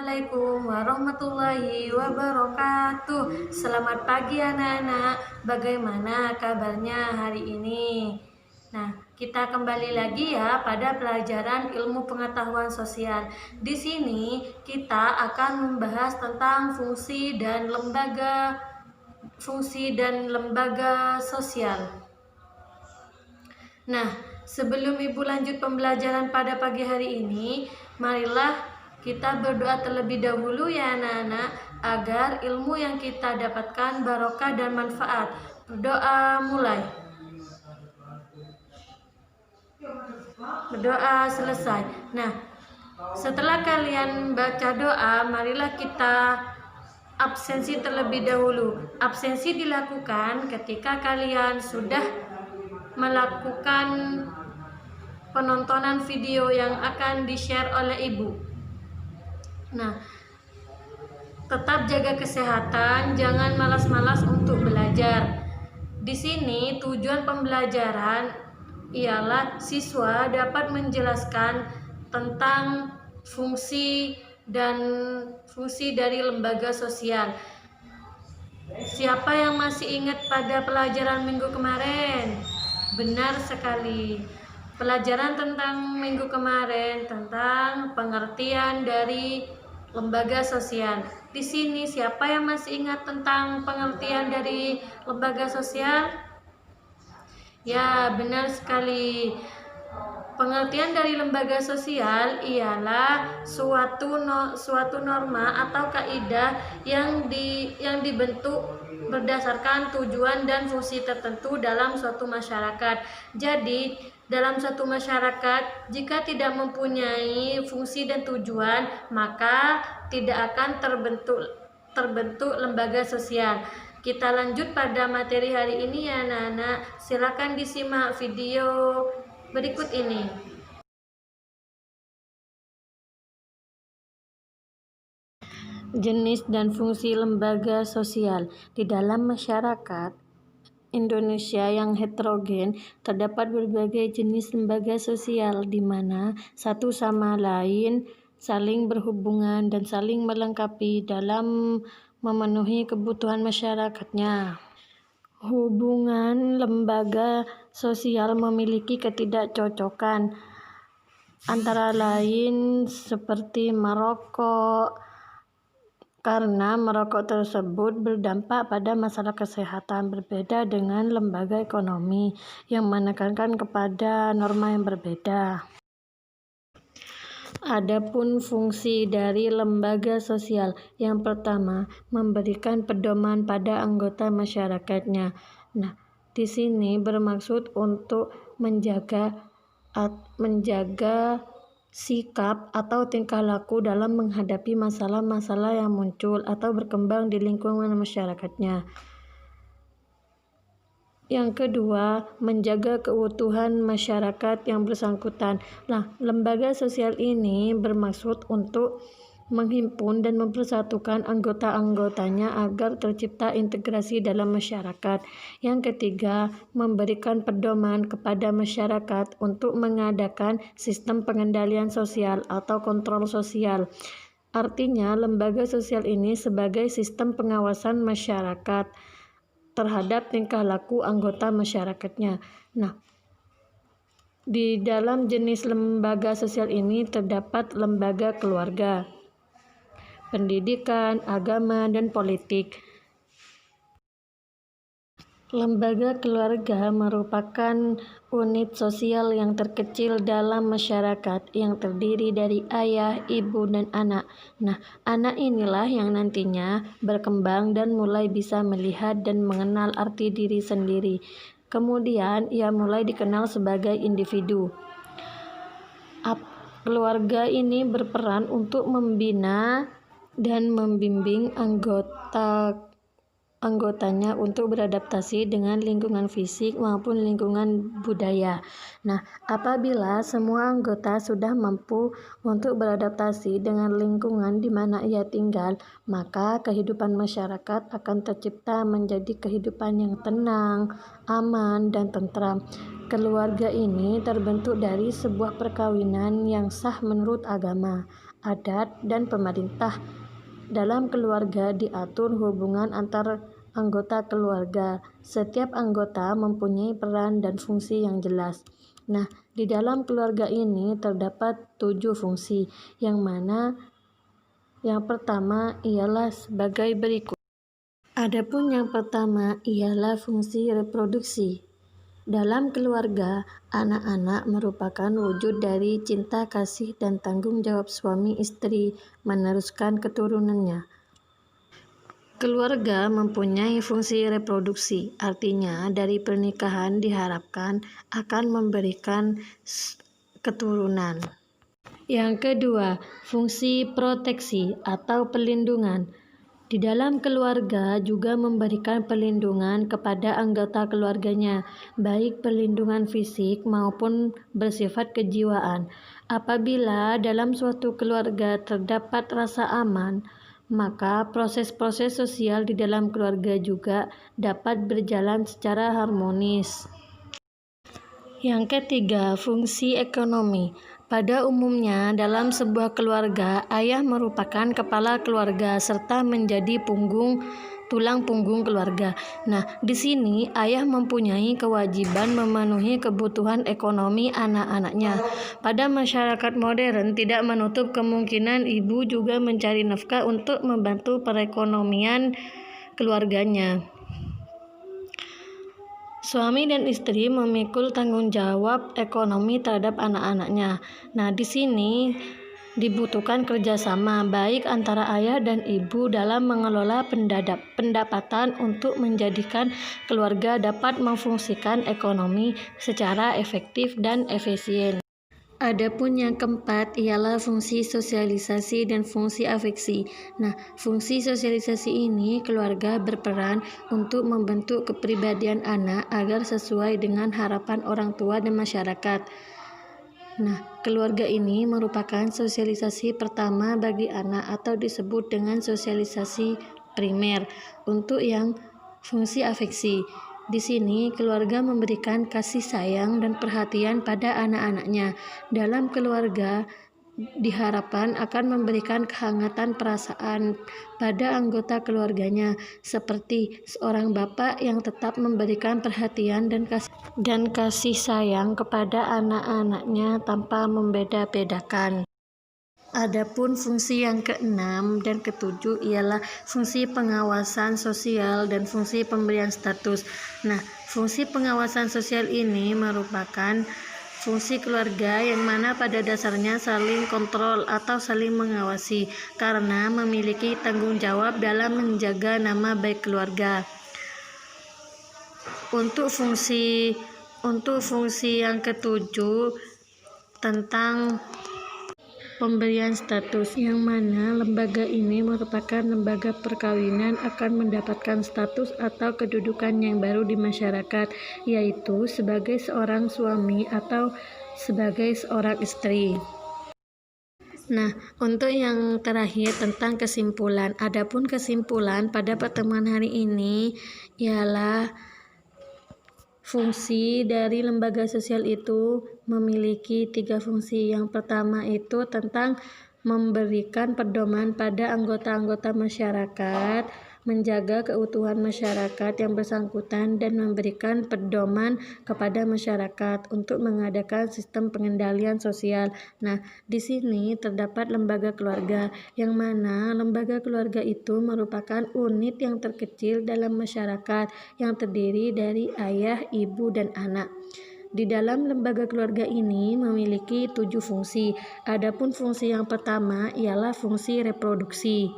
Assalamualaikum warahmatullahi wabarakatuh. Selamat pagi anak-anak. Bagaimana kabarnya hari ini? Nah, kita kembali lagi ya pada pelajaran ilmu pengetahuan sosial. Di sini kita akan membahas tentang fungsi dan lembaga sosial. Nah, sebelum Ibu lanjut pembelajaran pada pagi hari ini, marilah kita berdoa terlebih dahulu ya anak-anak, agar ilmu yang kita dapatkan barokah dan manfaat. Berdoa mulai. Berdoa selesai. Nah, setelah kalian baca doa, marilah kita absensi terlebih dahulu. Absensi dilakukan ketika kalian sudah melakukan penontonan video yang akan di-share oleh Ibu. Nah, tetap jaga kesehatan, jangan malas-malas untuk belajar. Di sini tujuan pembelajaran ialah siswa dapat menjelaskan tentang fungsi dari lembaga sosial. Siapa yang masih ingat pada pelajaran minggu kemarin? Benar sekali. Pelajaran tentang minggu kemarin tentang pengertian dari lembaga sosial. Di sini siapa yang masih ingat tentang pengertian dari lembaga sosial? Ya, benar sekali. Pengertian dari lembaga sosial ialah suatu norma atau kaidah yang dibentuk berdasarkan tujuan dan fungsi tertentu dalam suatu masyarakat. Jadi, dalam suatu masyarakat jika tidak mempunyai fungsi dan tujuan, maka tidak akan terbentuk lembaga sosial. Kita lanjut pada materi hari ini ya anak-anak. Silakan disimak video berikut ini. Jenis dan fungsi lembaga sosial. Di dalam masyarakat Indonesia yang heterogen, terdapat berbagai jenis lembaga sosial di mana satu sama lain saling berhubungan dan saling melengkapi dalam memenuhi kebutuhan masyarakatnya. Hubungan lembaga sosial memiliki ketidakcocokan, antara lain seperti merokok, karena merokok tersebut berdampak pada masalah kesehatan, berbeda dengan lembaga ekonomi yang menekankan kepada norma yang berbeda. Adapun fungsi dari lembaga sosial, yang pertama, memberikan pedoman pada anggota masyarakatnya. Nah, di sini bermaksud untuk menjaga sikap atau tingkah laku dalam menghadapi masalah-masalah yang muncul atau berkembang di lingkungan masyarakatnya. Yang kedua, menjaga keutuhan masyarakat yang bersangkutan. Nah, lembaga sosial ini bermaksud untuk menghimpun dan mempersatukan anggota-anggotanya agar tercipta integrasi dalam masyarakat. Yang ketiga, memberikan pedoman kepada masyarakat untuk mengadakan sistem pengendalian sosial atau kontrol sosial. Artinya, lembaga sosial ini sebagai sistem pengawasan masyarakat terhadap tingkah laku anggota masyarakatnya. Nah, di dalam jenis lembaga sosial ini terdapat lembaga keluarga, pendidikan, agama, dan politik. Lembaga keluarga merupakan unit sosial yang terkecil dalam masyarakat yang terdiri dari ayah, ibu, dan anak. Nah, anak inilah yang nantinya berkembang dan mulai bisa melihat dan mengenal arti diri sendiri. Kemudian, ia mulai dikenal sebagai individu. Keluarga ini berperan untuk membina dan membimbing anggotanya untuk beradaptasi dengan lingkungan fisik maupun lingkungan budaya. Nah, apabila semua anggota sudah mampu untuk beradaptasi dengan lingkungan di mana ia tinggal, maka kehidupan masyarakat akan tercipta menjadi kehidupan yang tenang, aman, dan tentram. Keluarga ini terbentuk dari sebuah perkawinan yang sah menurut agama. adat, dan pemerintah. Dalam keluarga diatur hubungan antar anggota keluarga. Setiap anggota mempunyai peran dan fungsi yang jelas. Nah, di dalam keluarga ini terdapat 7 fungsi, yang mana yang pertama ialah sebagai berikut. Adapun yang pertama ialah fungsi reproduksi. Dalam keluarga, anak-anak merupakan wujud dari cinta kasih dan tanggung jawab suami istri meneruskan keturunannya. Keluarga mempunyai fungsi reproduksi, artinya dari pernikahan diharapkan akan memberikan keturunan. Yang kedua, fungsi proteksi atau perlindungan. Di dalam keluarga juga memberikan perlindungan kepada anggota keluarganya, baik perlindungan fisik maupun bersifat kejiwaan. Apabila dalam suatu keluarga terdapat rasa aman, maka proses-proses sosial di dalam keluarga juga dapat berjalan secara harmonis. Yang ketiga, fungsi ekonomi. Pada umumnya, dalam sebuah keluarga, ayah merupakan kepala keluarga serta menjadi tulang punggung keluarga. Nah, di sini ayah mempunyai kewajiban memenuhi kebutuhan ekonomi anak-anaknya. Pada masyarakat modern, tidak menutup kemungkinan ibu juga mencari nafkah untuk membantu perekonomian keluarganya. Suami dan istri memikul tanggung jawab ekonomi terhadap anak-anaknya. Nah, di sini dibutuhkan kerjasama baik antara ayah dan ibu dalam mengelola pendapatan untuk menjadikan keluarga dapat memfungsikan ekonomi secara efektif dan efisien. Adapun yang keempat ialah fungsi sosialisasi dan fungsi afeksi. Nah, fungsi sosialisasi ini keluarga berperan untuk membentuk kepribadian anak agar sesuai dengan harapan orang tua dan masyarakat. Nah, keluarga ini merupakan sosialisasi pertama bagi anak atau disebut dengan sosialisasi primer. Untuk yang fungsi afeksi, di sini keluarga memberikan kasih sayang dan perhatian pada anak-anaknya. Dalam keluarga diharapkan akan memberikan kehangatan perasaan pada anggota keluarganya, seperti seorang bapak yang tetap memberikan perhatian dan kasih sayang kepada anak-anaknya tanpa membeda-bedakan. Adapun fungsi yang keenam dan ketujuh ialah fungsi pengawasan sosial dan fungsi pemberian status. Nah, fungsi pengawasan sosial ini merupakan fungsi keluarga yang mana pada dasarnya saling kontrol atau saling mengawasi karena memiliki tanggung jawab dalam menjaga nama baik keluarga. Untuk fungsi yang ketujuh tentang pemberian status, yang mana lembaga ini merupakan lembaga perkawinan akan mendapatkan status atau kedudukan yang baru di masyarakat, yaitu sebagai seorang suami atau sebagai seorang istri. Nah, untuk yang terakhir tentang kesimpulan. Adapun kesimpulan pada pertemuan hari ini ialah fungsi dari lembaga sosial itu memiliki 3 fungsi. Yang pertama itu tentang memberikan pedoman pada anggota-anggota masyarakat, menjaga keutuhan masyarakat yang bersangkutan, dan memberikan pedoman kepada masyarakat untuk mengadakan sistem pengendalian sosial. Nah, di sini terdapat lembaga keluarga, yang mana lembaga keluarga itu merupakan unit yang terkecil dalam masyarakat yang terdiri dari ayah, ibu, dan anak. Di dalam lembaga keluarga ini memiliki 7 fungsi. Adapun fungsi yang pertama ialah fungsi reproduksi.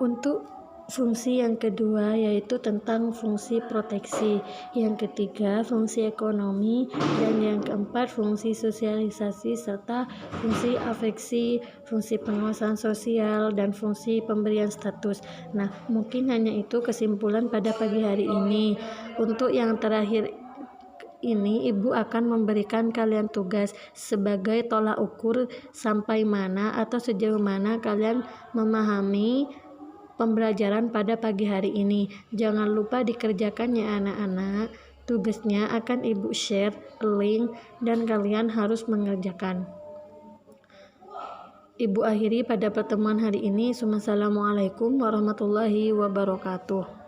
Untuk fungsi yang kedua yaitu tentang fungsi proteksi, yang ketiga fungsi ekonomi, dan yang keempat fungsi sosialisasi serta fungsi afeksi, fungsi pengawasan sosial, dan fungsi pemberian status. Nah, mungkin hanya itu kesimpulan pada pagi hari ini. Untuk yang terakhir ini ibu akan memberikan kalian tugas sebagai tolak ukur sampai mana atau sejauh mana kalian memahami pembelajaran pada pagi hari ini. Jangan lupa dikerjakan ya anak-anak. Tugasnya akan ibu share link dan kalian harus mengerjakan. Ibu akhiri pada pertemuan hari ini. Wassalamualaikum warahmatullahi wabarakatuh.